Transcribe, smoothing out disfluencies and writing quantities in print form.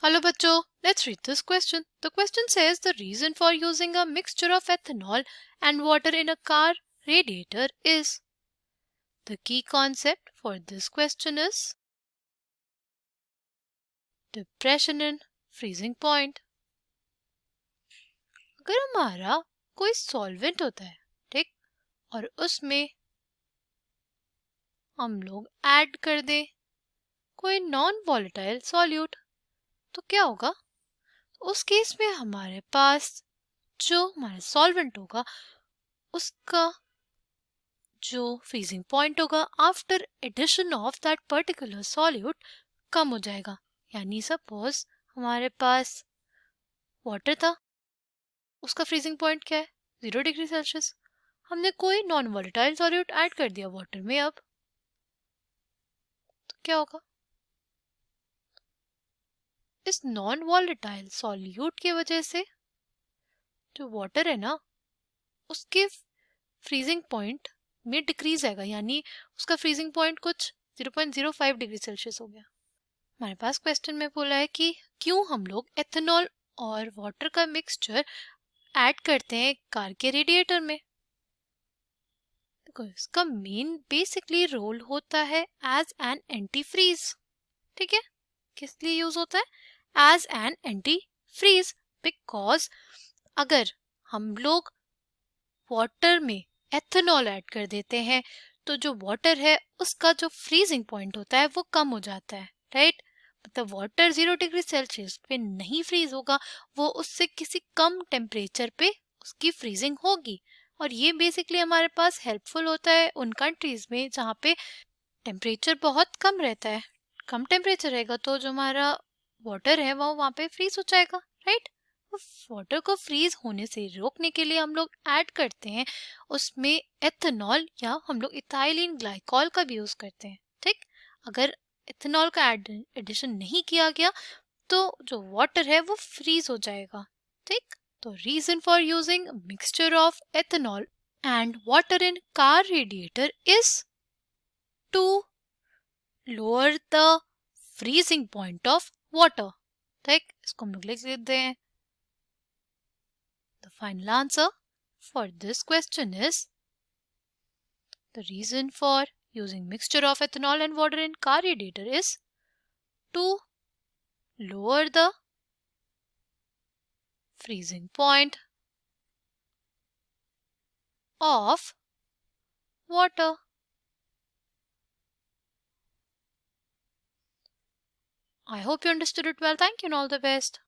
Hello bachcho, let's read this question. The question says the reason for using a mixture of ethanol and water in a car radiator is. The key concept for this question is depression in freezing point. अगर हमारा कोई solvent होता है, ठीक, और उसमें हम लोग ऐड कर दें कोई नॉन वॉलेटाइल सॉल्यूट, तो क्या होगा? उस केस में हमारे पास जो हमारा सॉल्वेंट होगा उसका जो फ्रीजिंग पॉइंट होगा after addition of that particular solute कम हो जाएगा। यानी सपोज हमारे पास वाटर था, उसका फ्रीजिंग पॉइंट क्या है? 0 डिग्री सेल्सियस। हमने कोई नॉन वॉलेटाइल सॉल्यूट ऐड कर दिया वाटर में, अब तो क्या होगा? इस नॉन वॉलेटाइल सॉल्यूट की वजह से जो वाटर है ना, उसके फ्रीजिंग पॉइंट में डिक्रीज आएगा, यानी उसका फ्रीजिंग पॉइंट कुछ 0.05 डिग्री सेल्सियस हो गया। हमारे पास क्वेश्चन में बोला है कि क्यों हम लोग एथेनॉल और वाटर का मिक्सचर ऐड करते हैं कार के रेडिएटर में। देखो, इसका मेन बेसिकली रोल होता है एज एन एंटी फ्रीज। ठीक है, किस लिए यूज होता है? As an antifreeze. Because अगर हम लोग वाटर में एथेनॉल ऐड कर देते हैं तो जो वाटर है उसका जो फ्रीजिंग पॉइंट होता है वो कम हो जाता है, राइट? मतलब वाटर 0 डिग्री सेल्सियस पे नहीं फ्रीज होगा, वो उससे किसी कम टेम्परेचर पे उसकी फ्रीजिंग होगी। और ये बेसिकली हमारे पास हेल्पफुल होता है उन कंट्रीज में जहाँ पे टेम्परेचर बहुत कम रहता है। कम टेम्परेचर रहेगा तो जो हमारा वाटर है वो वहाँ पे फ्रीज हो जाएगा, राइट? वाटर को फ्रीज होने से रोकने के लिए हम लोग ऐड करते हैं उसमें एथेनॉल, या हम लोग इथाइलिन ग्लाइकॉल का भी यूज करते हैं। ठीक, अगर एथेनॉल का एडिशन नहीं किया गया तो जो वाटर है वो फ्रीज हो जाएगा। ठीक, तो reason for using mixture of ethanol and water in car radiator is to lower the freezing point of water. ठीक, इसको हम लोग लिख देते हैं। The final answer for this question is the reason for using mixture of ethanol and water in car radiator is to lower the freezing point of water. I hope you understood it well. Thank you and all the best.